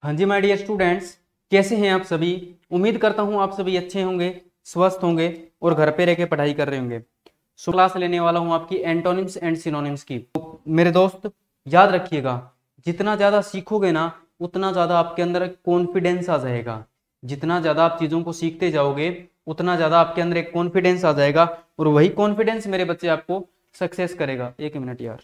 हाँ जी my dear students, कैसे हैं आप सभी। उम्मीद करता हूँ आप सभी अच्छे होंगे, स्वस्थ होंगे और घर पे रह के पढ़ाई कर रहे होंगे। सो क्लास लेने वाला हूँ आपकी एंटोनिम्स एंड सिनोनिम्स की। तो मेरे दोस्त याद रखिएगा, जितना ज़्यादा सीखोगे ना उतना ज़्यादा आपके अंदर कॉन्फिडेंस आ जाएगा। जितना ज़्यादा आप चीज़ों को सीखते जाओगे उतना ज़्यादा आपके अंदर एक कॉन्फिडेंस आ जाएगा और वही कॉन्फिडेंस मेरे बच्चे आपको सक्सेस करेगा। एक मिनट यार,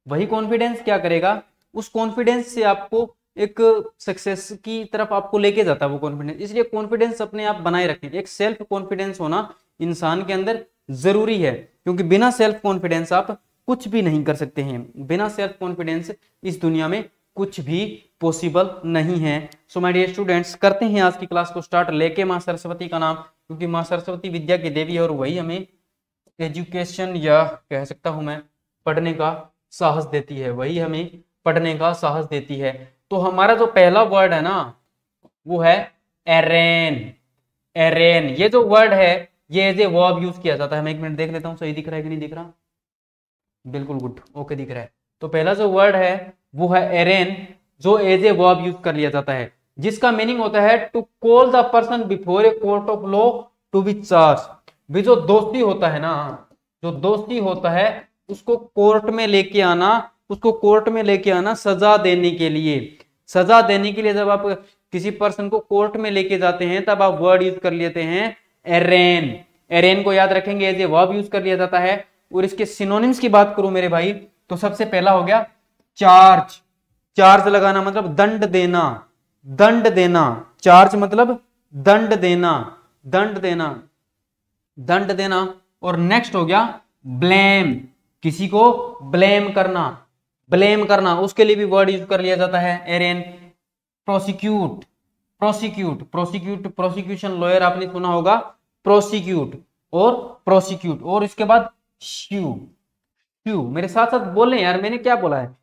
वही कॉन्फिडेंस क्या करेगा, उस कॉन्फिडेंस से आपको एक सक्सेस की तरफ आपको लेके जाता है वो कॉन्फिडेंस। इसलिए कॉन्फिडेंस अपने आप बनाए रखें। एक सेल्फ कॉन्फिडेंस होना इंसान के अंदर जरूरी है, क्योंकि बिना सेल्फ कॉन्फिडेंस आप कुछ भी नहीं कर सकते हैं। बिना सेल्फ कॉन्फिडेंस इस दुनिया में कुछ भी पॉसिबल नहीं है। सो माय डियर स्टूडेंट्स, करते हैं आज की क्लास को स्टार्ट, लेके माँ सरस्वती का नाम, क्योंकि माँ सरस्वती विद्या की देवी है और वही हमें एजुकेशन या कह सकता हूं मैं पढ़ने का साहस देती है, वही हमें पढ़ने का साहस देती है। तो हमारा जो पहला वर्ड है ना वो है एरेन। एरेन ये जो वर्ड है ये एज ए वर्ब यूज किया जाता है। मैं एक मिनट देख लेता हूं सही दिख रहा है कि नहीं दिख रहा। बिल्कुल गुड, ओके दिख रहा है। तो पहला जो वर्ड है वो है एरेन, जो एज ए वर्ब यूज कर लिया जाता है, जिसका मीनिंग होता है to call the person before a court of law to be charge. भी जो दोस्ती होता है ना, जो दोस्ती होता है उसको कोर्ट में लेके आना, उसको कोर्ट में लेके आना सजा देने के लिए। सजा देने के लिए जब आप किसी पर्सन को कोर्ट में लेके जाते हैं तब आप वर्ड यूज कर लेते हैं एरेन। एरेन को याद रखेंगे, एज ए वर्ब यूज कर लिया जाता है। और इसके सिनोनिम्स की बात करूं मेरे भाई, तो सबसे पहला हो गया चार्ज। चार्ज लगाना मतलब दंड देना, दंड देना। चार्ज मतलब दंड देना, दंड देना, दंड देना। और नेक्स्ट हो गया ब्लेम, किसी को ब्लेम करना, ब्लेम करना, उसके लिए भी वर्ड यूज कर लिया जाता है एरेन। Prosecute, prosecute, prosecute, prosecution lawyer आपने सुना होगा, प्रोसिक्यूट और प्रोसिक्यूट। और इसके बाद श्यू, श्यू मेरे साथ साथ बोले यार, मैंने क्या बोला है,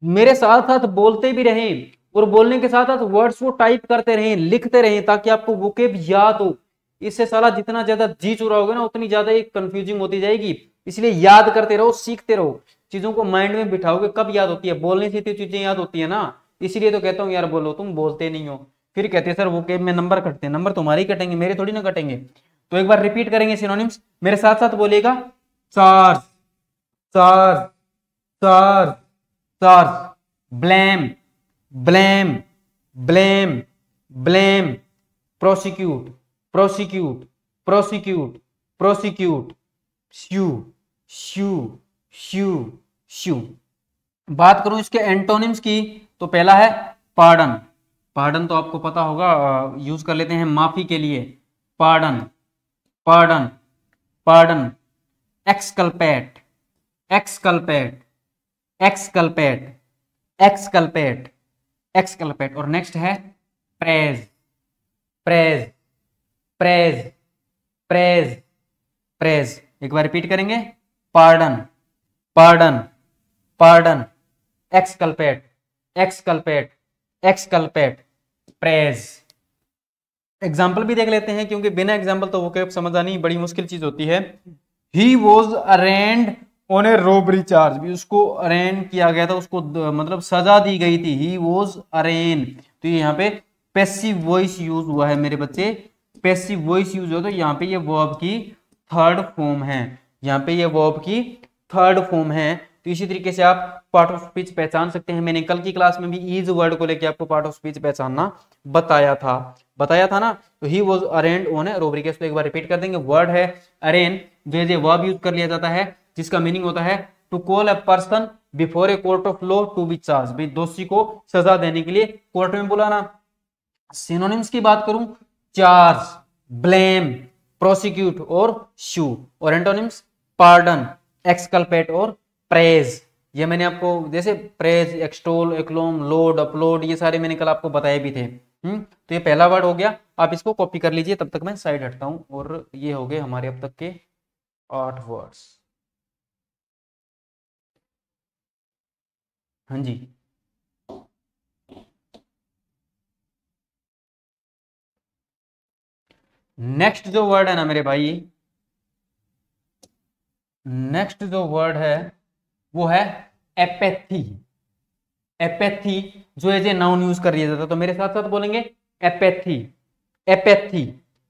मेरे साथ साथ बोलते भी रहें और बोलने के साथ साथ वर्ड्स को टाइप करते रहें, लिखते रहें, ताकि आपको वोकेब याद हो। इससे साला जितना ज्यादा जी चुराओगे ना उतनी ज्यादा ये कंफ्यूजिंग होती जाएगी। इसलिए याद करते रहो, सीखते रहो, चीजों को माइंड में बिठाओगे कब याद होती है, बोलने से तो चीजें याद होती है ना। इसीलिए तो कहता हूँ यार बोलो, तुम बोलते नहीं हो। फिर कहते हैं सर वोकेब में नंबर कटते हैं, नंबर तुम्हारे ही कटेंगे, मेरे थोड़ी ना कटेंगे। तो एक बार रिपीट करेंगे सिनोनिम्स, मेरे साथ साथ बोलेगा। Charge, charge, charge, charge. Blame, blame, blame, blame. Prosecute, prosecute, prosecute, prosecute. Sue, sue, sue, sue. बात करूं इसके एंटोनिम्स की, तो पहला है पार्डन। पार्डन तो आपको पता होगा, यूज कर लेते हैं माफी के लिए। Pardon, pardon, pardon. Exculpate, exculpate, exculpate, exculpate, exculpate. और नेक्स्ट है praise, praise, praise, praise, praise. एक बार रिपीट करेंगे, pardon, pardon, pardon, exculpate, exculpate, exculpate, praise. Example भी देख लेते हैं, क्योंकि बिना एग्जाम्पल तो वो समझानी बड़ी मुश्किल चीज होती है। He was arrested on a robbery charge, भी उसको अरेंड किया गया था, उसको मतलब सजा दी गई थी। ही वॉज अरेन, तो यहाँ पे पैसिव वॉइस यूज हुआ है मेरे बच्चे, पैसिव वॉइस यूज हो, तो यहाँ पे ये वर्ब की थर्ड फॉर्म है, यहाँ पे ये वर्ब की थर्ड फॉर्म है। तो इसी तरीके से आप पार्ट ऑफ स्पीच पहचान सकते हैं। मैंने कल की क्लास में भी इज वर्ड को लेकर आपको पार्ट ऑफ स्पीच पहचानना बताया था, बताया था ना। तो he was arrested on a robbery case. तो एक बार रिपीट कर देंगे, वर्ड है अरेन, जो एज ए वर्ब यूज कर लिया जाता है, जिसका मीनिंग होता है to call a person before a court of law to be charge, भाई दोषी को सजा देने के लिए कोर्ट में बुलाना। सिनोनिम्स की बात करूं, चार्ज, ब्लेम, प्रोसिक्यूट और शू। और एंटोनिम्स पार्डन, एक्सकल्पेट और प्रेज। ये मैंने आपको जैसे प्रेज, एक्सटोल, एक्लोम, लोड, अपलोड, ये सारे मैंने कल आपको बताए भी थे। तो ये पहला वर्ड हो गया, आप इसको कॉपी कर लीजिए, तब तक मैं साइड हटता हूं। और ये हो गए हमारे अब तक के 8 वर्ड्स। हाँ जी, नेक्स्ट जो वर्ड है ना मेरे भाई, नेक्स्ट जो वर्ड है वो है एपैथी, एपैथी जो एज ए नाउन यूज कर लिया जाता है, तो मेरे साथ साथ बोलेंगे एपैथी, एपैथी,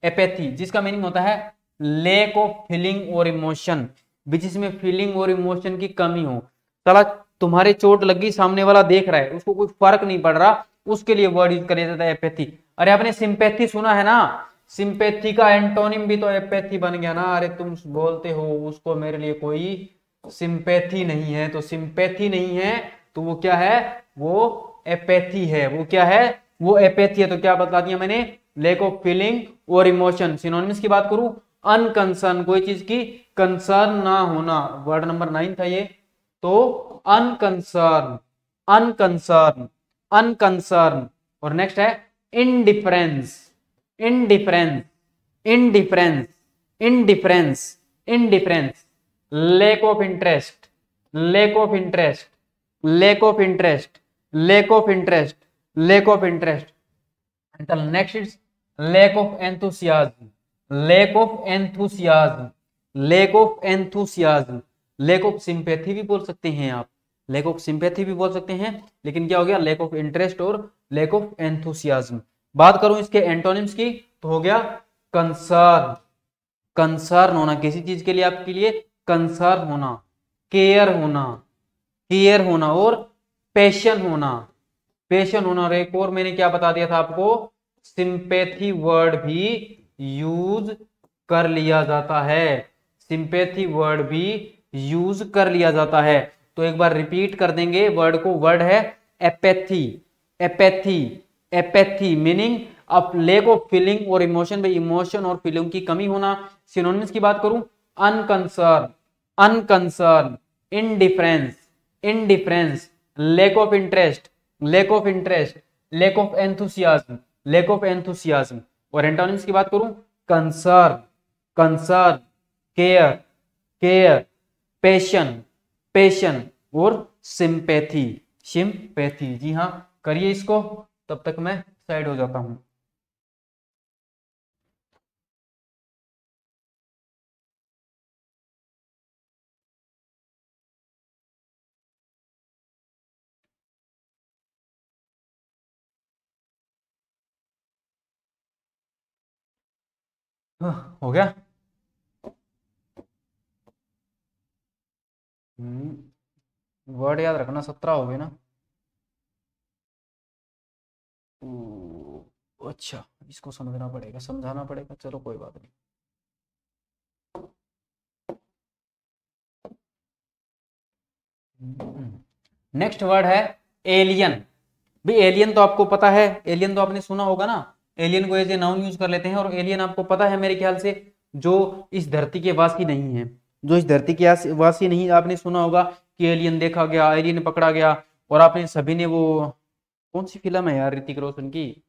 एपैथी जिसका मीनिंग होता है लैक ऑफ फीलिंग और इमोशन, जिसमें फीलिंग और इमोशन की कमी हो। साला तुम्हारे चोट लगी, सामने वाला देख रहा है, उसको कोई फर्क नहीं पड़ रहा, उसके लिए वर्ड यूज किया जाता है एपैथी। अरे आपने सिंपैथी सुना है ना, सिंपैथी का एंटोनिम भी तो एपैथी बन गया ना। अरे तुम बोलते हो उसको मेरे लिए कोई सिंपैथी नहीं है, तो सिंपैथी नहीं है तो वो क्या है, वो एपैथी है। वो क्या है, वो एपैथी है। तो क्या बता दिया मैंने, लैक ऑफ फीलिंग और इमोशन। सिनोनिम्स की बात करूं, अनकंसर्न, कोई चीज की कंसर्न ना होना, वर्ड नंबर 9 था ये। तो अनकंसर्न, अनकंसर्न, अनकंसर्न। और नेक्स्ट है indifference, indifference, indifference, indifference, indifference, lack of interest, lack of interest, lack of interest, lack of interest, lack of interest. And the next is lack of enthusiasm, lack of enthusiasm, lack of enthusiasm, lack of sympathy भी बोल सकते हैं आप, lack of sympathy भी बोल सकते हैं, लेकिन क्या हो गया, lack of interest और lack of enthusiasm। बात करूं इसके एंटोनिम्स की तो हो गया कंसर्न, कंसर्न होना किसी चीज के लिए, आपके लिए कंसर्न होना, केयर होना, केयर होना, और पैशन होना, पैशन होना। और एक और मैंने क्या बता दिया था आपको, सिंपैथी वर्ड भी यूज कर लिया जाता है, सिंपैथी वर्ड भी यूज कर लिया जाता है। तो एक बार रिपीट कर देंगे वर्ड को, वर्ड है apathy, apathy, apathy meaning of lack of feeling और इमोशन, भाई इमोशन और फीलिंग की कमी होना। सिनोनिम्स की बात करूं, unconcern, unconcern, indifference, indifference, lack of interest, lack of interest, lack of enthusiasm, lack of enthusiasm. और एंटोनिम्स की बात करूं, concern, concern, care, care, passion, passion, और सिंपैथी, सिंपैथी। जी हाँ, करिए इसको, तब तक मैं साइड हो जाता हूं। हो गया। वर्ड याद रखना, 17 हो गए ना। अच्छा, इसको समझना पड़ेगा, समझाना पड़ेगा, चलो कोई बात नहीं। नेक्स्ट वर्ड है एलियन। भाई एलियन तो आपको पता है, एलियन तो आपने सुना होगा ना, एलियन को एज ए नाउन यूज कर लेते हैं। और एलियन आपको पता है मेरे ख्याल से, जो इस धरती के वासी नहीं है, जो इस धरती के वासी नहीं, आपने सुना होगा कि एलियन देखा गया, एलियन पकड़ा गया। और आपने सभी ने वो कौन सी फिल्म है यार ऋतिक रोशन की,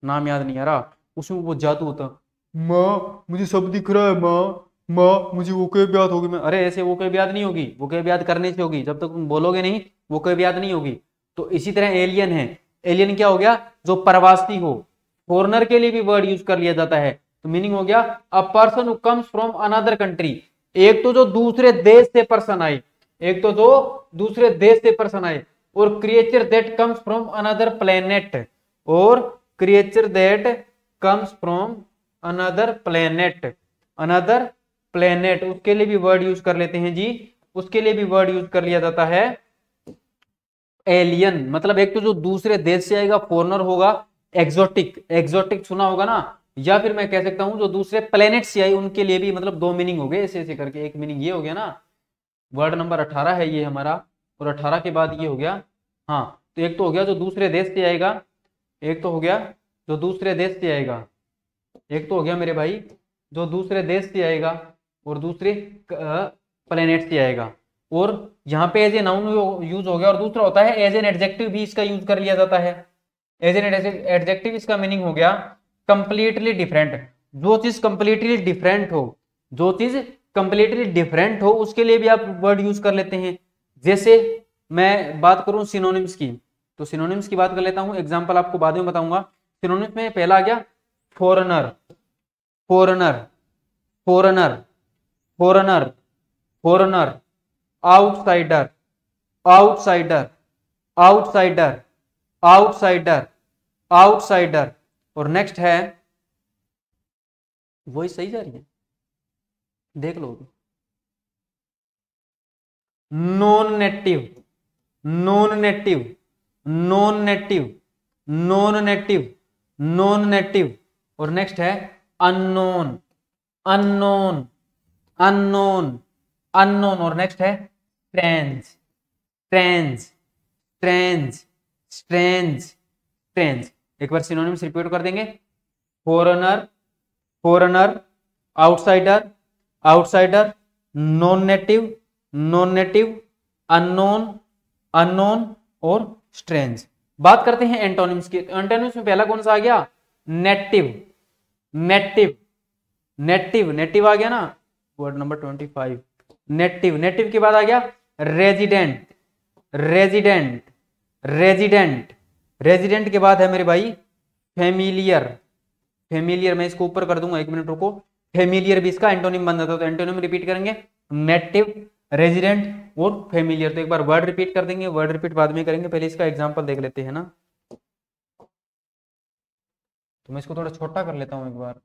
नाम याद नहीं आ रहा, उसमें वो जादू होता, माँ मुझे सब दिख रहा है, माँ माँ मुझे वो कई याद होगी। मैं अरे ऐसे वो कई याद नहीं होगी, वो कई याद करने से होगी, जब तक तुम बोलोगे नहीं वो कई याद नहीं होगी। तो इसी तरह एलियन है, एलियन क्या हो गया, जो प्रवासी हो, फॉरनर के लिए भी वर्ड यूज कर लिया जाता है। तो मीनिंग हो गया अ person who comes from another country, एक तो जो दूसरे देश से पर्सन आए, एक तो जो दूसरे देश से पर्सन आए, और creature that comes from another planet, और creature that comes from another planet, another planet, उसके लिए भी वर्ड यूज कर लेते हैं जी, उसके लिए भी वर्ड यूज कर लिया जाता है एलियन। मतलब एक तो जो दूसरे देश से आएगा, फॉरनर होगा, एक्सोटिक, एक्सोटिक सुना होगा ना, या फिर मैं कह सकता हूं जो दूसरे प्लेनेट से आए, उनके लिए भी, मतलब दो मीनिंग हो गए ऐसे ऐसे करके। एक मीनिंग ये हो गया ना, वर्ड नंबर 18 है ये हमारा, और 18 के बाद ये हो गया। हाँ, तो एक तो हो गया जो दूसरे देश से आएगा, एक तो हो गया जो दूसरे देश से आएगा, एक तो हो गया मेरे भाई जो दूसरे देश से आएगा, और दूसरे प्लेनेट से आएगा। और यहाँ पे एज ए नाउन यूज हो गया, और दूसरा होता है एज एन एडजेक्टिव भी इसका यूज कर लिया जाता है। एज एन एडजेक्टिव इसका मीनिंग हो गया कंप्लीटली डिफरेंट, जो चीज कंप्लीटली डिफरेंट हो, जो चीज कंप्लीटली डिफरेंट हो, उसके लिए भी आप वर्ड यूज कर लेते हैं। जैसे मैं बात करूं सिनोनिम्स की, तो सिनोनिम्स की बात कर लेता हूं, एग्जांपल आपको बाद में बताऊंगा। सिनोनिम्स में पहला आ गया foreigner, foreigner, foreigner, foreigner, foreigner, outsider, outsider, outsider, outsider, outsider. और नेक्स्ट है, वही सही जा रही है, देख लो। Non native, non native, non native, non native, non native. और नेक्स्ट है अननोन, अननोन, अननोन, अननोन। और नेक्स्ट है strange, strange, strange, strange, strange. एक बार सिनोनिम्स रिपीट कर देंगे। Foreigner, foreigner, outsider, outsider, non native, non native, unknown, unknown और strange. बात करते हैं एंटोनिम्स की। एंटोनिम्स में पहला कौन सा आ गया? नेटिव, नेटिव, नेटिव, नेटिव आ गया ना, वर्ड नंबर 25। नेटिव, नेटिव के बाद आ गया रेजिडेंट, रेजिडेंट, रेजिडेंट, रेजिडेंट के बाद है मेरे भाई फेमिलियर, फेमिलियर। मैं इसको ऊपर कर दूंगा, एक मिनट रुको। फेमिलियर भी इसका एंटोनिम बन जाता है, तो एंटोनिम रिपीट करेंगे, नेटिव, रेजिडेंट और फेमिलियर। तो एक बार वर्ड रिपीट कर देंगे, वर्ड रिपीट बाद में करेंगे, पहले इसका एग्जांपल देख लेते हैं ना। तो मैं इसको थोड़ा छोटा कर लेता हूं एक बार।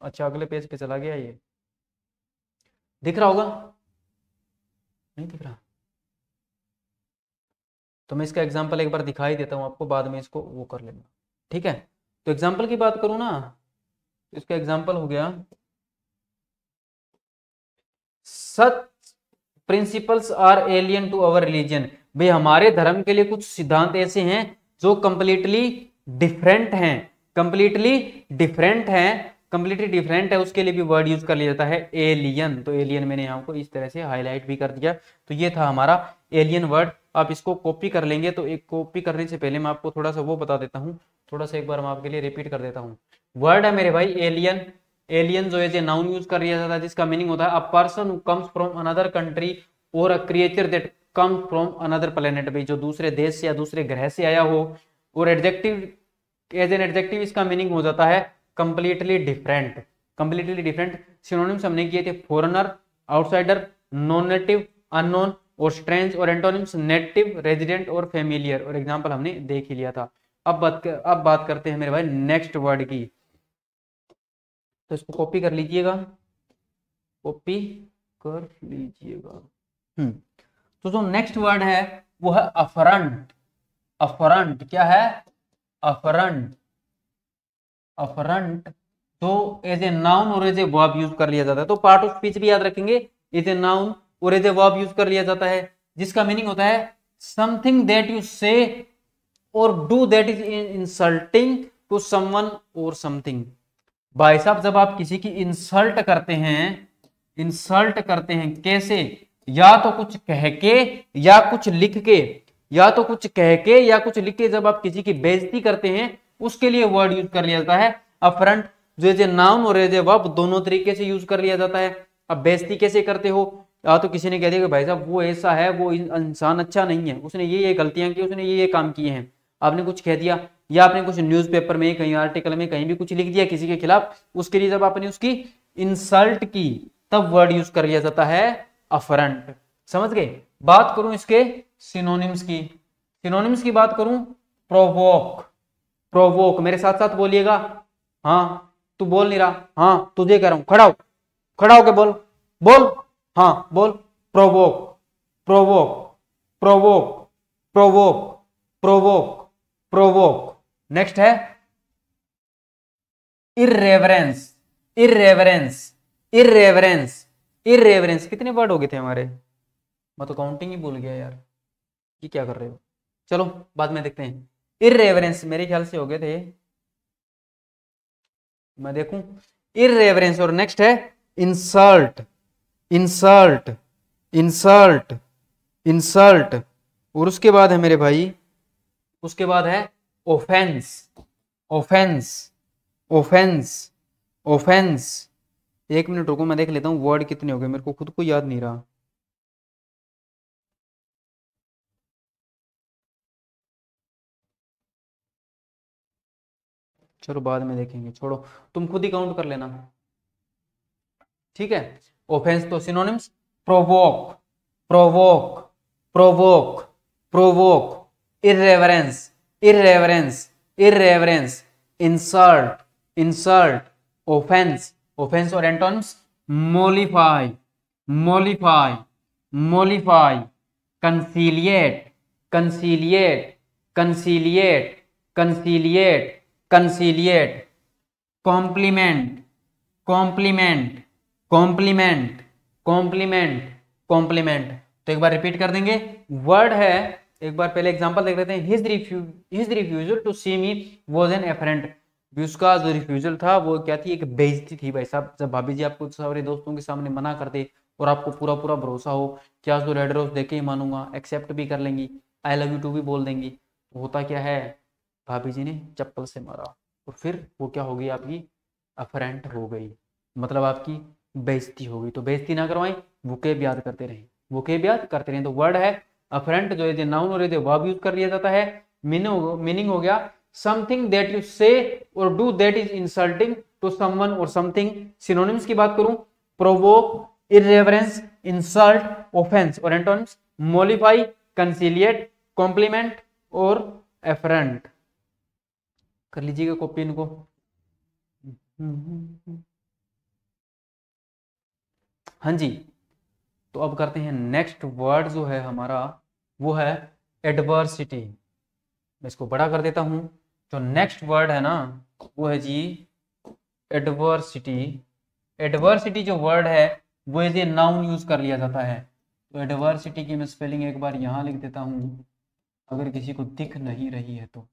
अच्छा, अगले पेज पे चला गया ये, दिख रहा होगा? नहीं दिख रहा? तो मैं इसका एग्जांपल एक बार दिखाई देता हूं आपको, बाद में इसको वो कर लेना, ठीक है? तो एग्जांपल की बात करूं ना, तो इसका एग्जांपल हो गया, such principles are alien to our religion. भाई हमारे धर्म के लिए कुछ सिद्धांत ऐसे हैं जो कंप्लीटली डिफरेंट हैं, कंप्लीटली डिफरेंट हैं, कंप्लीटली डिफरेंट है, उसके लिए भी वर्ड यूज कर लिया जाता है एलियन। तो एलियन मैंने यहाँ को इस तरह से हाईलाइट भी कर दिया। तो ये था हमारा एलियन वर्ड। आप इसको कॉपी कर लेंगे। तो एक कॉपी करने से पहले मैं आपको थोड़ा सा वो बता देता हूँ, थोड़ा सा एक बार मैं आपके लिए रिपीट कर देता हूँ। वर्ड है मेरे भाई एलियन। एलियन जो एज ए नाउन यूज कर लिया जाता है, जिसका मीनिंग होता है a person who comes from another country और a creature that come from another planet. भाई जो दूसरे देश से या दूसरे ग्रह से आया हो। और एडजेक्टिव, एज एन एडजेक्टिव इसका मीनिंग हो जाता है completely different, completely different. Synonyms हमने किए थे foreigner, outsider, non native, unknown और स्ट्रेंज। और एंटोनिम्स नेटिव, रेजिडेंट और फेमिलियर। और एग्जांपल हमने देख ही लिया था। अब बात करते हैं मेरे भाई नेक्स्ट वर्ड की। तो इसको कॉपी कर लीजिएगा, कॉपी कर लीजिएगा। तो जो नेक्स्ट वर्ड है वो है अफरंट। अफरंट क्या है? अफरंट, अफरंट तो एज ए नाउन और एज ए वर्ब यूज कर लिया जाता है। तो पार्ट ऑफ स्पीच भी याद रखेंगे, एज ए नाउन और एज ए वर्ब यूज कर लिया जाता है, जिसका मीनिंग होता है समथिंग दैट यू से और do that is insulting to someone और समथिंग। भाई साहब जब आप किसी की इंसल्ट करते हैं, इंसल्ट करते हैं कैसे? या तो कुछ कह के या कुछ लिख के, या तो कुछ कह के या कुछ लिख के जब आप किसी की बेइज्जती करते हैं, उसके लिए वर्ड यूज कर लिया जाता है अफरंट। जो एज ए नाउन और एज ए वर्ब दोनों तरीके से यूज कर लिया जाता है। अब बेइज्जती कैसे करते हो? या तो किसी ने कह दिया कि भाई साहब वो ऐसा है, वो इंसान अच्छा नहीं है, उसने ये गलतियां की, उसने ये काम किए हैं, आपने कुछ कह दिया। या आपने कुछ न्यूज़पेपर में, कहीं आर्टिकल में, कहीं भी कुछ लिख दिया किसी के खिलाफ, उसके लिए जब आपने उसकी इंसल्ट की तब वर्ड यूज कर लिया जाता है अफरंट। समझ गए? बात करूं इसके सिनोनिम्स की, सिनोनिम्स की बात करूं, प्रोवोक, प्रोवोक मेरे साथ साथ बोलिएगा। हाँ तू बोल नहीं रहा, हाँ तुझे कह रहा हूं, खड़ा हो, खड़ा होके बोल, बोल, हाँ बोल। Provoke, provoke, provoke, provoke, provoke, provoke. Next है इररेवरेंस, इररेवरेंस, इररेवरेंस, इररेवरेंस। कितने वर्ड हो गए थे हमारे? मैं तो काउंटिंग ही भूल गया यार, ये क्या कर रहे हो? चलो बाद में देखते हैं। इररेवरेंस मेरे ख्याल से हो गए थे, मैं देखूं। इररेवरेंस। और नेक्स्ट है इंसल्ट, इंसल्ट, इंसल्ट, इंसल्ट। और उसके बाद है मेरे भाई, उसके बाद है ऑफेंस, ऑफेंस, ऑफेंस, ऑफेंस। एक मिनट रुको, मैं देख लेता हूँ वर्ड कितने हो गए, मेरे को खुद को याद नहीं रहा। चलो बाद में देखेंगे, छोड़ो, तुम खुद ही काउंट कर लेना, ठीक है? ऑफेंस तो synonyms provoke, provoke, provoke, provoke, irreverence, irreverence, irreverence, insult, insult, offence, offence और antonyms mollify, mollify, mollify, conciliate, conciliate, conciliate, conciliate, conciliate, compliment, compliment, compliment, compliment, compliment. तो एक बार रिपीट कर देंगे। वर्ड है, एक बार पहले एग्जांपल देख लेते हैं। His refusal to see me was an affront. उसका जो रिफ्यूजल था वो क्या थी, एक बेइज्जती थी भाई साहब। जब भाभी जी आपको सारे दोस्तों के सामने मना कर दे और आपको पूरा पूरा भरोसा हो कि आज तो रेड रोज देके ही मानूंगा, एक्सेप्ट भी कर लेंगी, आई लव यू टू भी बोल देंगी, तो होता क्या है, भाभी जी ने चप्पल से मारा और फिर वो क्या हो गई, आपकी अफरेंट हो गई, मतलब आपकी बेइज्जती हो गई। तो बेइज्जती ना करवाएं, वोकेब याद करते रहें, वोकेब याद करते रहें। तो वर्ड है अफरेंट, जो है नाउन और वर्ब यूज कर लिया जाता है। मीनिंग हो गया समथिंग दैट यू से और do that is insulting to someone और समथिंग। सिनोनिम्स की बात करूं, प्रोवोक, इररेवरेंस, इंसल्ट, ऑफेंस और एंटोनिम्स मोलिफाई, कंसीलिएट, कॉम्प्लीमेंट और एफरेंट। कर लीजिएगा कॉपी इनको। हाँ जी, तो अब करते हैं नेक्स्ट वर्ड जो है हमारा, वो है एडवर्सिटी। मैं इसको बड़ा कर देता हूं। जो नेक्स्ट वर्ड है ना वो है जी एडवर्सिटी। एडवर्सिटी जो वर्ड है वो एज ए नाउन यूज कर लिया जाता है। तो एडवर्सिटी की मैं स्पेलिंग एक बार यहां लिख देता हूं, अगर किसी को दिख नहीं रही है तो।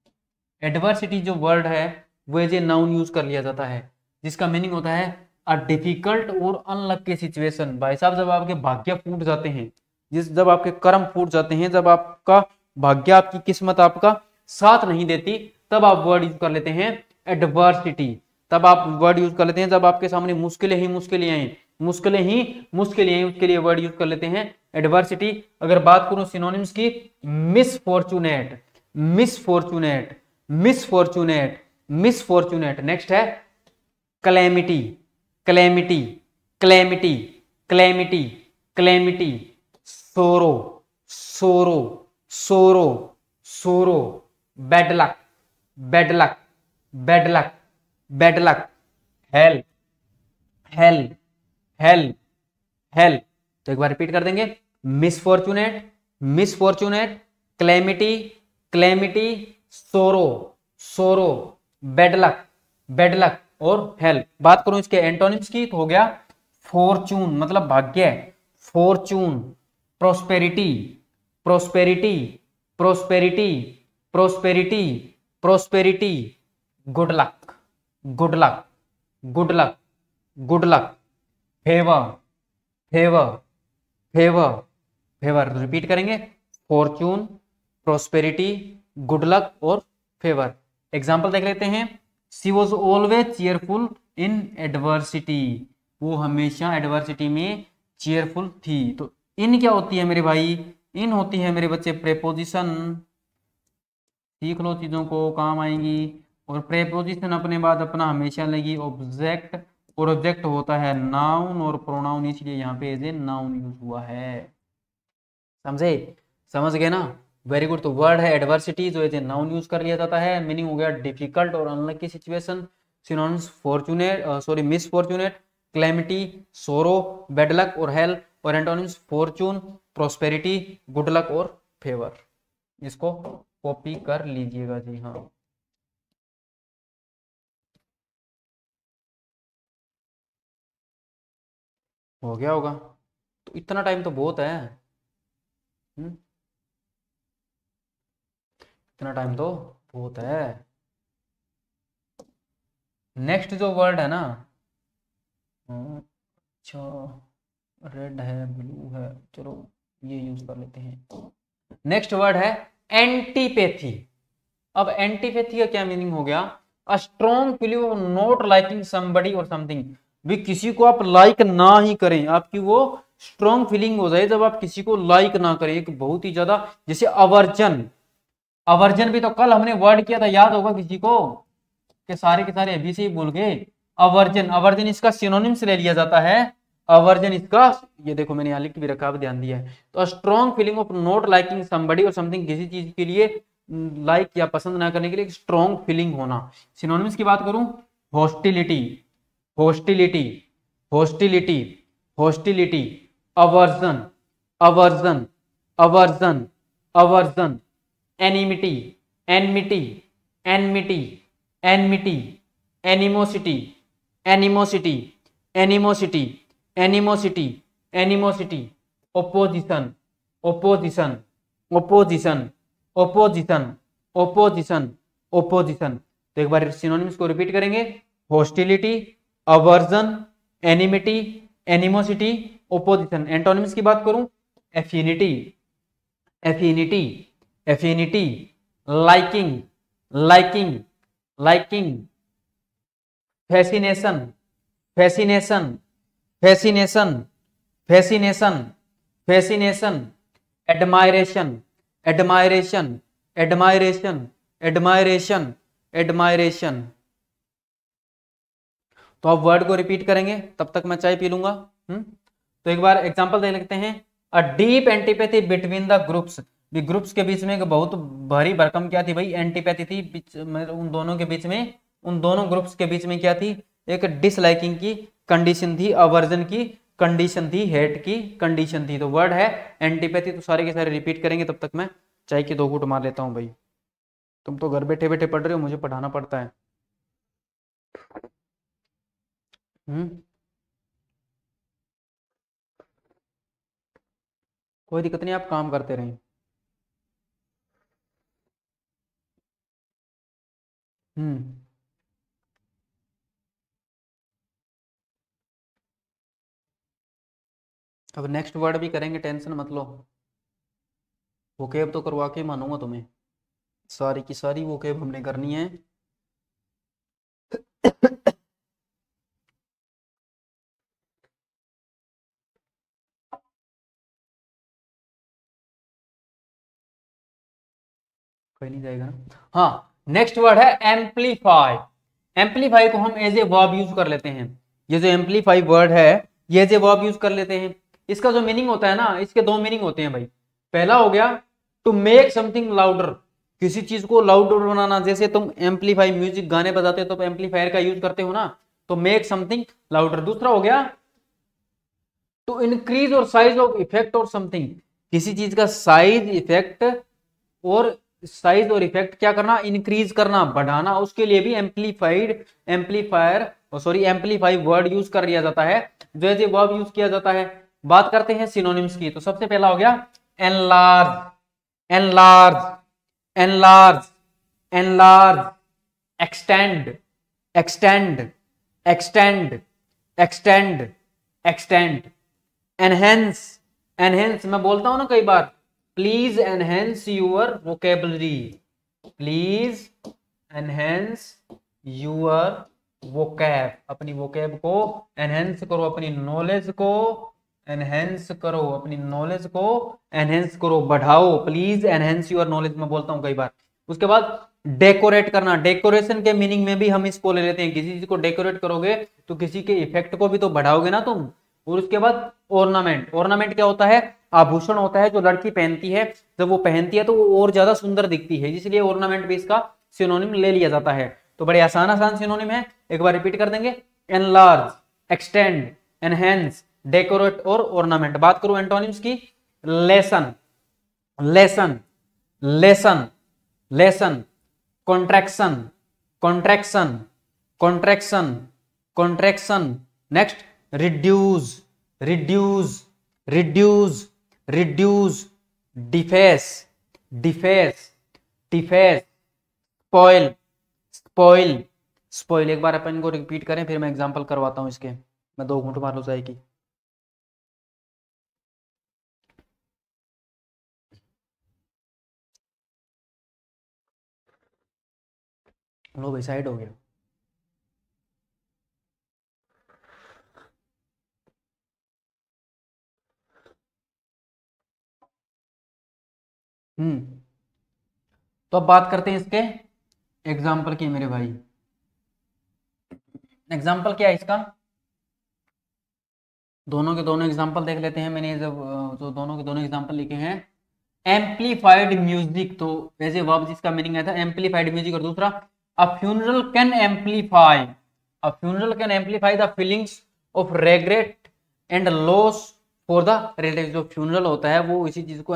एडवर्सिटी जो वर्ड है वो एज ए नाउन यूज कर लिया जाता है, जिसका मीनिंग होता है अ डिफिकल्ट और अनलकी सिचुएशन। भाई साहब जब आपके भाग्य फूट जाते हैं, जब आपके कर्म फूट जाते हैं, जब आपका भाग्य, आपकी किस्मत आपका साथ नहीं देती, तब आप वर्ड यूज कर लेते हैं एडवर्सिटी। तब आप वर्ड यूज कर लेते हैं जब आपके सामने मुश्किलें ही मुश्किलें आई, मुश्किलें ही मुश्किलें आई, उसके लिए वर्ड यूज कर लेते हैं एडवर्सिटी। अगर बात करूं सिनोनिम्स की, misfortunate, misfortunate, misfortunate, misfortunate. Next है calamity, calamity, calamity, calamity, calamity, sorrow, sorrow, sorrow, sorrow, bad luck, bad luck, bad luck, bad luck, hell, hell, hell, hell. तो एक बार रिपीट कर देंगे, मिसफॉर्चुनेट, मिसफॉर्चुनेट, क्लेमिटी, क्लेमिटी, सोरो, sorrow, bad luck, bad luck और help. बात करूं इसके एंटोनिम्स की तो हो गया फॉर्चून, मतलब भाग्य, Fortune, prosperity, prosperity, prosperity, prosperity, prosperity, good luck, good luck, good luck, good luck, favour, favour, favour, favour. Repeat करेंगे, फॉर्चून, प्रोस्पेरिटी, गुड लक और फेवर। एग्जाम्पल देख लेते हैं। She was always cheerful in adversity, वो हमेशा adversity में cheerful थी। तो इन क्या होती है मेरे भाई, इन होती है मेरे बच्चे प्रेपोजिशन। सीख लो, चीजों को काम आएंगी। और प्रेपोजिशन अपने बाद अपना हमेशा लेगी ऑब्जेक्ट, और ऑब्जेक्ट होता है नाउन और प्रोनाउन, इसलिए यहाँ पे एज ए नाउन यूज हुआ है। समझे, समझ गए ना, वेरी गुड। तो वर्ड है एडवर्सिटी, जो एज ए नाउन यूज कर लिया जाता है। मीनिंग हो गया डिफिकल्ट और unlucky situation. Synonyms fortunate, sorry misfortunate, calamity, सोरो, बैड लक और हेल्प। और antonyms Fortune, prosperity, good luck और फेवर। इसको कॉपी कर लीजिएगा जी। हाँ, हो गया होगा। तो इतना टाइम तो बहुत है। इतना टाइम तो बहुत है। नेक्स्ट जो वर्ड है ना, अच्छा रेड है, ब्लू है, चलो ये यूज कर लेते हैं। नेक्स्ट वर्ड है एंटीपैथी। अब एंटीपैथी का क्या मीनिंग हो गया, a strong feeling of not liking somebody और समथिंग। भी किसी को आप लाइक ना ही करें, आपकी वो स्ट्रॉन्ग फीलिंग हो जाए जब आप किसी को लाइक ना करें, एक बहुत ही ज्यादा, जैसे अवर्जन। अवर्जन भी तो कल हमने वर्ड किया था, याद होगा किसी को, के सारे अभी से ही भूल गए। अवर्जन, अवर्जन इसका सिनोनिम्स ले लिया जाता है अवर्जन इसका, ये देखो मैंने यहाँ लिख भी रखा, ध्यान दिया है। तो strong feeling of not liking somebody और समथिंग, किसी चीज के लिए लाइक या पसंद ना करने के लिए स्ट्रॉन्ग फीलिंग होना। सिनोनिम्स की बात करूं, hostility, hostility, hostility, hostility, aversion, aversion, aversion, aversion, enmity, enmity, enmity, enmity, animosity, animosity, animosity, animosity, animosity, opposition, opposition, opposition, opposition, opposition, opposition. तो एक बार सिनोनिम्स को रिपीट करेंगे, hostility, aversion, enmity, animosity, opposition. Antonyms की बात करूं, affinity, affinity, affinity, liking, liking, liking, fascination, fascination, fascination, fascination, fascination, admiration, admiration, admiration, admiration, admiration. तो आप वर्ड को रिपीट करेंगे, तब तक मैं चाय पी लूंगा। तो एक बार एग्जांपल देख लेते हैं। A deep antipathy between the groups, groups के बीच में एक बहुत भारी भरकम क्या थी भाई, एंटीपैथी थी, उन दोनों के बीच में, उन दोनों ग्रुप्स के बीच में क्या थी, एक डिसलाइकिंग की कंडीशन थी, अवर्जन की कंडीशन थी, हेट की कंडीशन थी। तो वर्ड है एंटीपैथी। तो सारे के सारे रिपीट करेंगे, तब तक मैं चाय की 2 घूंट मार लेता हूँ भाई। तुम तो घर बैठे बैठे पढ़ रहे हो, मुझे पढ़ाना पड़ता है। कोई दिक्कत नहीं, आप काम करते रहें। हम्म अब नेक्स्ट वर्ड भी करेंगे, टेंशन मत लो। वोकेब तो करवा के मानूंगा तुम्हें, सारी की सारी वोकेब हमने करनी है। कोई नहीं जाएगा ना। हाँ, नेक्स्ट वर्ड है एम्पलीफाई। एम्पलीफाई को हम एज ए वर्ब यूज कर लेते हैं। ये जो एम्पलीफाई वर्ड है, ये एज ए वर्ब यूज कर लेते हैं। इसका जो मीनिंग होता है ना, इसके 2 मीनिंग होते हैं भाई। पहला हो गया टू मेक समथिंग लाउडर, किसी चीज को लाउडर बनाना। जैसे तुम एम्पलीफाई म्यूजिक गाने बजाते हो तो एम्पलीफायर का यूज करते हो ना, तो मेक समथिंग लाउडर। दूसरा हो गया टू इंक्रीज और साइज ऑफ इफेक्ट और समथिंग, किसी चीज का साइज, इफेक्ट और साइज और इफेक्ट क्या करना, इंक्रीज करना, बढ़ाना। उसके लिए भी amplified, amplifier sorry amplify word use कर लिया जाता है, जो है वर्ब यूज किया जाता है। बात करते हैं सिनोनिम्स की। तो सबसे पहला हो गया enlarge, enlarge, enlarge, enlarge, extend, extend, extend, extend, extend, enhance, enhance. मैं बोलता हूं ना कई बार, please enhance your vocabulary, please enhance your vocab, अपनी वोकैब को एनहेंस करो, अपनी नॉलेज को एनहेंस करो, अपनी नॉलेज को एनहेंस करो, बढ़ाओ। प्लीज एनहेंस यूर नॉलेज, मैं बोलता हूं कई बार। उसके बाद डेकोरेट करना, डेकोरेशन के मीनिंग में भी हम इसको ले लेते हैं। किसी चीज को डेकोरेट करोगे तो किसी के इफेक्ट को भी तो बढ़ाओगे ना तुम। और उसके बाद ऑर्नामेंट, ऑर्नामेंट क्या होता है, आभूषण होता है जो लड़की पहनती है। जब वो पहनती है तो वो और ज्यादा सुंदर दिखती है, इसलिए ऑर्नामेंट भी इसका सिनोनिम ले लिया जाता है। तो बड़े आसान आसान सिनोनिम है, एक बार रिपीट कर देंगे, एनलार्ज, एक्सटेंड, एनहेंस, डेकोरेट और ऑर्नामेंट। बात करूं एंटोनिम्स की, lesson, lesson, lesson, lesson, contraction, contraction, contraction, contraction. Next reduce, reduce, reduce, reduce, deface, deface, deface, spoil, spoil, spoil. एक बार अपन को रिपीट करें, फिर मैं एग्जांपल करवाता हूं इसके। मैं 2 घूंट मार लूं चाय की। लो भाई, साइड हो गया। तो अब बात करते हैं इसके एग्जाम्पल की मेरे भाई। एग्जाम्पल क्या है इसका, दोनों के दोनों एग्जांपल देख लेते हैं। मैंने जब जो दोनों के दोनों एग्जांपल लिखे हैं, एम्पलीफाइड म्यूजिक, तो एज ए वर्ब जिसका मीनिंग आया था एम्पलीफाइड म्यूजिक, और दूसरा अ funeral can amplify, a funeral can amplify the feelings of regret and loss for the relative. जो फ्यूनरल होता है वो इसी चीज को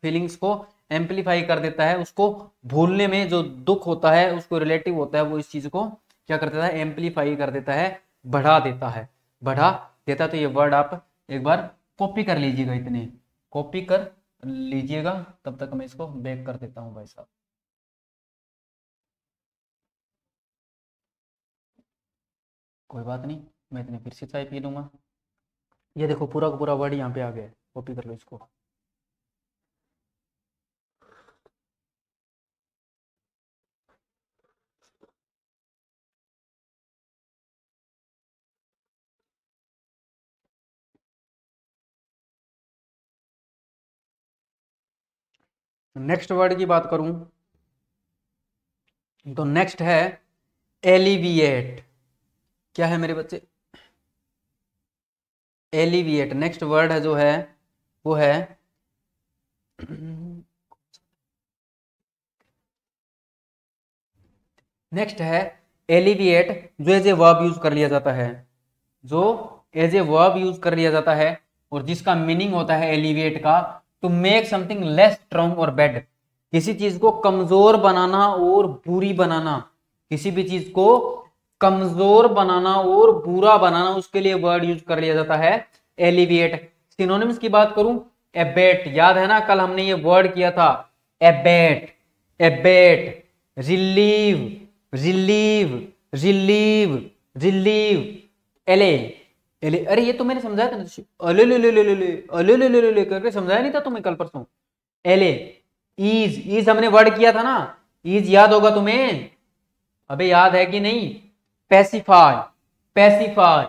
फीलिंग्स को एम्पलीफाई कर देता है, उसको भूलने में जो दुख होता है उसको रिलेटिव होता है, वो इस चीज को क्या कर देता है, एम्पलीफाई कर देता है, बढ़ा देता है, बढ़ा देता है। तो ये वर्ड आप एक बार कॉपी कर लीजिएगा, इतने कॉपी कर लीजिएगा। तब तक मैं इसको बैक कर देता हूं भाई साहब। कोई बात नहीं, मैं इतने फिर से चाय पी लूंगा। ये देखो पूरा का पूरा वर्ड यहाँ पे आ गया है, कॉपी कर लो इसको। नेक्स्ट वर्ड की बात करूं तो नेक्स्ट है एलिविएट। क्या है मेरे बच्चे, एलिविएट। नेक्स्ट वर्ड है जो है वो है नेक्स्ट है एलिविएट, जो एज ए वर्ब यूज कर लिया जाता है, जो एज ए वर्ब यूज कर लिया जाता है, और जिसका मीनिंग होता है एलिविएट का to make something less strong और बैड। किसी चीज को कमजोर बनाना और बुरी बनाना, किसी भी चीज को कमजोर बनाना और बुरा बनाना, उसके लिए वर्ड यूज कर लिया जाता है एलिविएट। सिनोनिम्स की बात करूं, एबेट, याद है ना कल हमने ये वर्ड किया था, Abbott, Abbott, relieve, relieve, relieve, relieve, एले, एले। अरे ये तो मैंने समझाया था ना, अले ले ले ले ले ले, अले ले ले ले ले करके समझाया नहीं था तुम्हें कल परसों। एले, ईज, ईज हमने वर्ड किया था ना, ईज याद होगा तुम्हें, अबे याद है कि नहीं। Pacify, pacify,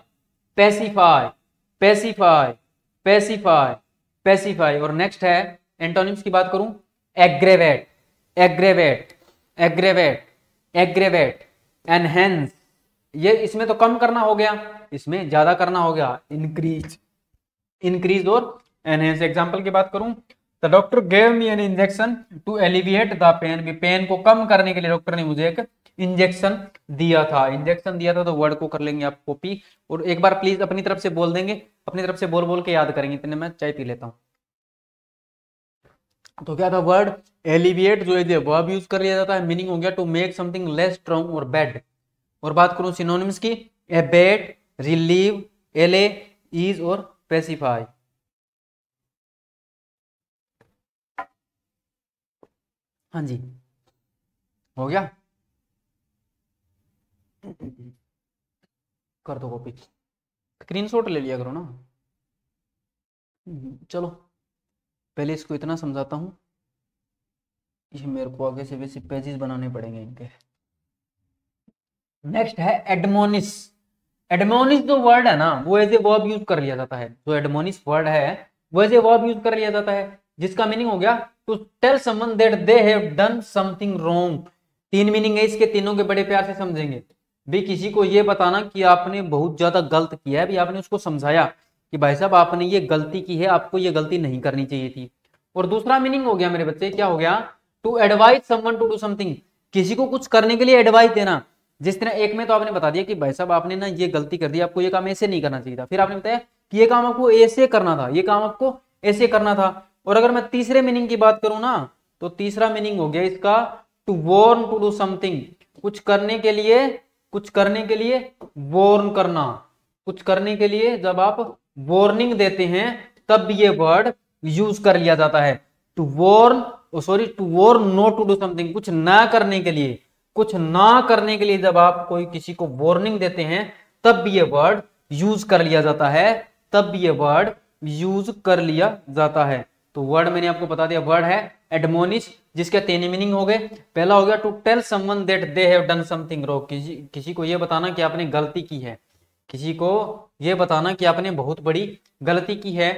pacify, pacify, pacify, pacify. और नेक्स्ट है एंटोनिम्स की बात करूं, aggravate, aggravate, aggravate, aggravate, enhance. ये इसमें तो कम करना हो गया, इसमें ज्यादा करना हो गया, इंक्रीज, इंक्रीज और एनहेंस। एग्जांपल की बात करूं, the doctor gave me an injection to alleviate the pain. Pain को कम करने के लिए डॉक्टर ने मुझे एक इंजेक्शन दिया था, इंजेक्शन दिया था। तो वर्ड को कर लेंगे आप कॉपी, और एक बार प्लीज अपनी तरफ से बोल देंगे, अपनी तरफ से बोल बोल के याद करेंगे। इतने मैं चाय पी लेता हूं। तो क्या था वर्ड एलिविएट, जो है वर्ब यूज कर लिया जाता है, मीनिंग हो गया to make something less strong और बैड। और बात करूं सिनोनिम्स की, एबेट, रिलीव, एले, ईज और पेसिफाई। हाँ जी, हो गया, कर दो कॉपी, स्क्रीनशॉट ले लिया करो ना। चलो पहले इसको इतना समझाता हूँ, ये मेरे को आगे से वैसे पेजेस बनाने पड़ेंगे इनके। नेक्स्ट है एडमोनिस। एडमोनिस जो वर्ड है ना वो एज ए वर्ब यूज कर लिया जाता है, जो एडमोनिस वर्ड है वो एज ए वर्ब यूज कर लिया जाता है, जिसका मीनिंग हो गया to tell someone that they have done something wrong. तीन मीनिंग है इसके, तीनों के बड़े प्यार से समझेंगे। भी किसी को ये बताना कि आपने बहुत ज्यादा गलत किया है, भी आपने उसको समझाया कि भाई साहब आपने ये गलती की है, आपको ये गलती नहीं करनी चाहिए थी। और दूसरा मीनिंग हो गया मेरे बच्चे, क्या हो गया, to advise someone to do something, किसी को कुछ करने के लिए एडवाइस देना। जिस तरह एक में तो आपने बता दिया कि भाई साहब आपने ना ये गलती कर दी, आपको ये काम ऐसे नहीं करना चाहिए था, फिर आपने बताया कि ये काम आपको ऐसे करना था, ये काम आपको ऐसे करना था। और अगर मैं तीसरे मीनिंग की बात करूं ना, तो तीसरा मीनिंग हो गया इसका to warn to do something, कुछ करने के लिए, कुछ करने के लिए वार्न करना, कुछ करने के लिए जब आप वार्निंग देते हैं तब भी ये वर्ड यूज कर लिया जाता है। To warn, sorry, to warn not to do something, कुछ ना करने के लिए, कुछ ना करने के लिए जब आप कोई किसी को वार्निंग देते हैं तब भी ये वर्ड यूज कर लिया जाता है, तब भी ये वर्ड यूज कर लिया जाता है। तो वर्ड मैंने आपको बता दिया, वर्ड है एडमोनिश, जिसके तीन मीनिंग हो गए। पहला हो गया to tell someone that they have done something wrong, किसी को ये बताना कि आपने गलती की है, किसी को ये बताना कि आपने बहुत बड़ी गलती की है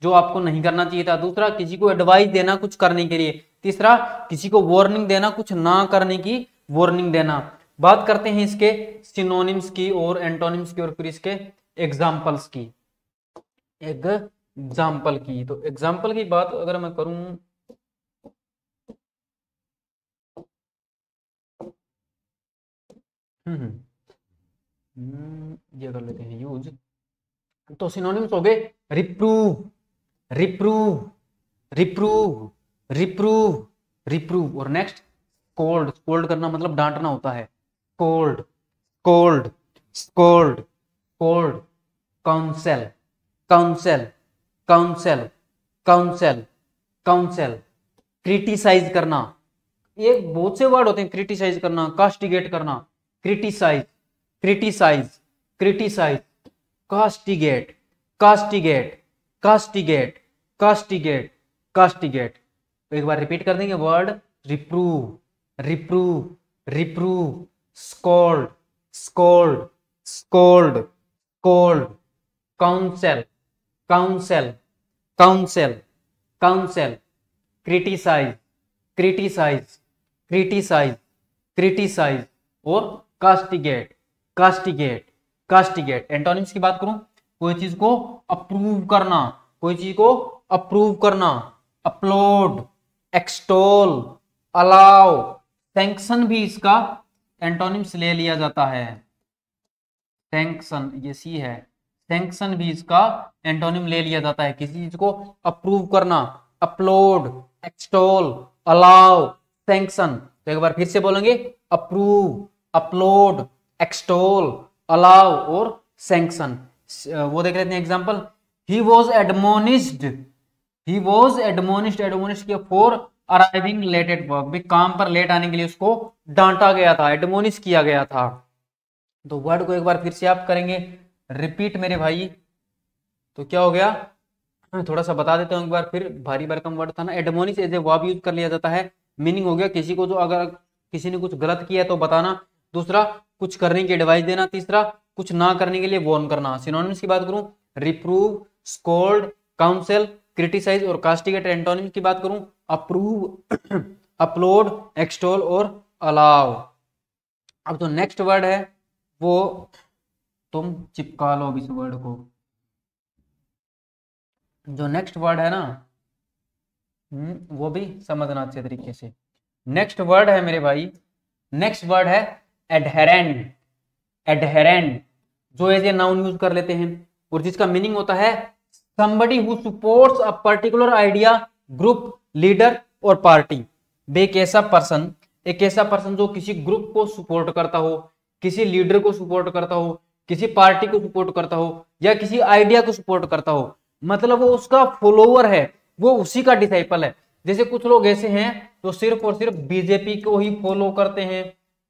जो आपको नहीं करना चाहिए था। दूसरा, किसी को एडवाइस देना कुछ करने के लिए। तीसरा, किसी को वार्निंग देना, कुछ ना करने की वार्निंग देना। बात करते हैं इसके सिनोनिम्स की और एंटोनिम्स की और फिर इसके एग्जाम्पल्स की। एग्जाम्पल की। तो एग्जाम्पल की बात अगर मैं करूं, ये कर लेते हैं यूज। तो सिनोनिम्स हो गए रिप्रूव, रिप्रूव, रिप्रूव, रिप्रूव, रिप्रूव। और नेक्स्ट स्कोल्ड, स्कोल्ड करना मतलब डांटना होता है, scold, scold, scold, scold. Counsel, counsel, counsel, counsel, counsel. Criticise करना, ये बहुत से वर्ड होते हैं, क्रिटिसाइज करना, कास्टिगेट करना, criticise, criticise, criticise, castigate, castigate, castigate, castigate, castigate. तो एक बार रिपीट कर देंगे word, reprove, reprove, reprove, scold, scold, scold, scold, counsel, counsel, counsel, counsel, criticise, criticise, criticise, criticise और कास्टिगेट, कास्टिगेट, कास्टिगेट। एंटोनिम्स की बात करूं, कोई चीज को अप्रूव करना, कोई चीज को अप्रूव करना, अपलोड, एक्सटोल, अलाउ, सैंक्शन भी इसका एंटोनिम्स ले लिया जाता है। सैंक्शन, ये सी है, सैंक्शन भी इसका एंटोनिम ले लिया जाता है। किसी चीज को अप्रूव करना, अपलोड, एक्सटोल, अलाउ, सैंक्शन। तो एक बार फिर से बोलेंगे, अप्रूव, अपलोड, एक्सटोल, अलाउ और सैंक्शन। वो देख लेते हैं example. He was admonished, he was admonished, admonished किया for arriving late at work, भी काम पर लेट आने के लिए उसको डांटा गया था, एडमोनिश किया गया था। तो वर्ड को एक बार फिर से आप करेंगे रिपीट मेरे भाई। तो क्या हो गया, थोड़ा सा बता देता हूँ एक बार फिर, भारी भरकम वर्ड था ना। Admonish as a verb use कर लिया जाता है। मीनिंग हो गया किसी को, जो अगर किसी ने कुछ गलत किया तो बताना। दूसरा, कुछ करने की एडवाइस देना। तीसरा, कुछ ना करने के लिए वार्न करना। सिनोनिम्स की बात करूं, रिप्रूव, स्कोल्ड, काउंसिल, क्रिटिसाइज और कास्टिगेट। एंटोनिम्स की बात करूं, अप्रूव, अपलोड, एक्सटोल और अलाउ। अब जो नेक्स्ट वर्ड है वो तुम चिपका लो अब इस वर्ड को। जो नेक्स्ट वर्ड है ना, वो भी समझना अच्छे तरीके से। नेक्स्ट वर्ड है मेरे भाई, नेक्स्ट वर्ड है एडहेरेंट, एडहेरेंट, जो एज ए नाउन यूज कर लेते हैं और जिसका मीनिंग होता है somebody who supports a particular idea, group, leader और पार्टी। एक ऐसा पर्सन, एक ऐसा पर्सन जो किसी ग्रुप को सपोर्ट करता हो, किसी लीडर को सपोर्ट करता हो, किसी पार्टी को सपोर्ट करता हो या किसी आइडिया को सपोर्ट करता हो, मतलब वो उसका फॉलोवर है, वो उसी का डिसाइपल है। जैसे कुछ लोग ऐसे हैं जो सिर्फ और सिर्फ बीजेपी को ही फॉलो करते हैं,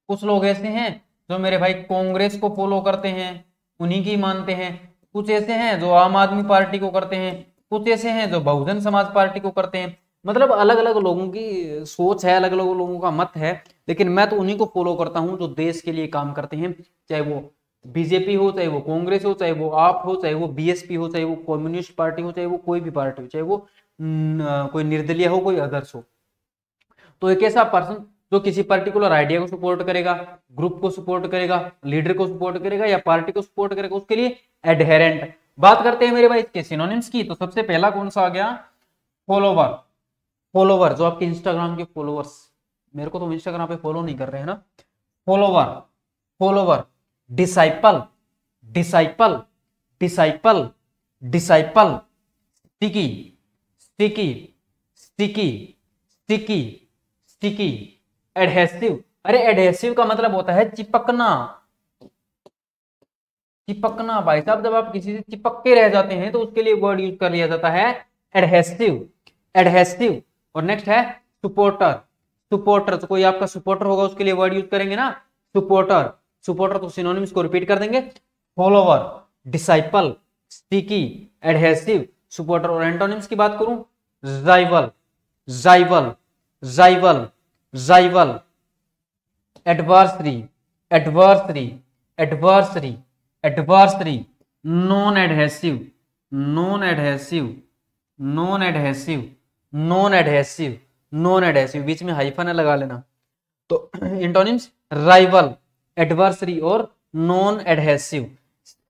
कुछ लोग ऐसे हैं जो मेरे भाई कांग्रेस को फॉलो करते हैं, उन्हीं की मानते हैं। कुछ ऐसे हैं जो आम आदमी पार्टी को करते हैं, कुछ ऐसे हैं जो बहुजन समाज पार्टी को करते हैं। मतलब अलग अलग लोगों की सोच है, अलग अलग लोगों का मत है, लेकिन मैं तो उन्हीं को फॉलो करता हूं जो देश के लिए काम करते हैं। चाहे वो बीजेपी हो, चाहे वो कांग्रेस हो, चाहे वो आप हो, चाहे वो बीएसपी हो, चाहे वो कम्युनिस्ट पार्टी हो, चाहे वो कोई भी पार्टी हो, चाहे वो कोई निर्दलीय हो, कोई अदर्स हो। तो एक ऐसा पर्सन जो किसी पर्टिकुलर आइडिया को सपोर्ट करेगा, ग्रुप को सपोर्ट करेगा, लीडर को सपोर्ट करेगा या पार्टी को सपोर्ट करेगा, उसके लिए एडहेरेंट। बात करते हैं मेरे भाई इसके सिनोनिम्स की। तो सबसे पहला कौन सा आ गया, फॉलोवर। फॉलोवर जो आपके इंस्टाग्राम के फॉलोवर्स, मेरे को तो इंस्टाग्राम पे फॉलो नहीं कर रहे हैं ना। Follower, follower. Disciple, disciple, disciple, disciple. Sticky, sticky, sticky, sticky, sticky. Adhesive, अरे एडहेसिव का मतलब होता है चिपकना, चिपकना भाई साहब। जब आप किसी से चिपक के रह जाते हैं तो उसके लिए वर्ड यूज कर लिया जाता है एडहेसिव, एडहेसिव। और नेक्स्ट है सुपोर्टर, सुपोर्टर। तो कोई आपका सुपोर्टर होगा उसके लिए वर्ड यूज करेंगे ना, सुपोर्टर, सुपोर्टर। तो सिनोनिम्स को रिपीट कर देंगे, follower, disciple, sticky, adhesive, supporter. और एंटोनिम्स की बात करूं, rival, rival, rival, rival, adversary, adversary, adversary, adversary. Non adhesive, non adhesive, non adhesive, non adhesive, non adhesive. बीच में हाइफन है, लगा लेना। तो एंटोनिम्स राइवल, एडवर्सरी और नॉन एडहेसिव।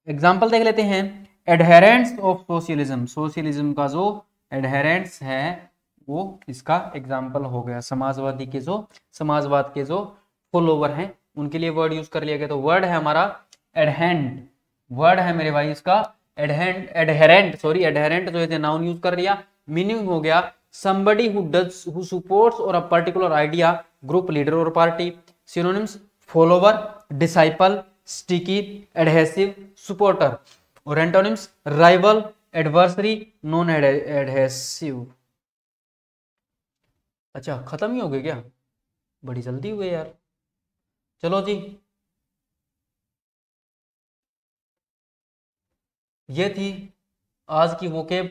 एग्जांपल देख लेते हैं। एडहेरेंट्स ऑफ सोशलिज्म, सोशलिज्म का जो एडहेरेंट्स है वो इसका एग्जाम्पल हो गया। समाजवादी के जो समाजवाद के जो फॉलोवर हैं उनके लिए वर्ड यूज कर लिया गया। तो वर्ड है हमारा एडहेंट, वर्ड है मेरे भाई इसका एडहेंट, एडहेरेंट सॉरी, एडहेरेंट जो है नाउन यूज कर लिया। मीनिंग हो गया somebody who does, who supports or a particular idea, group, leader or party. Synonyms: follower, disciple, sticky, adhesive, supporter. और antonyms: rival, adversary, non adhesive। अच्छा खत्म ही हो गए क्या, बड़ी जल्दी हुए यार। चलो जी, ये थी आज की वोकेब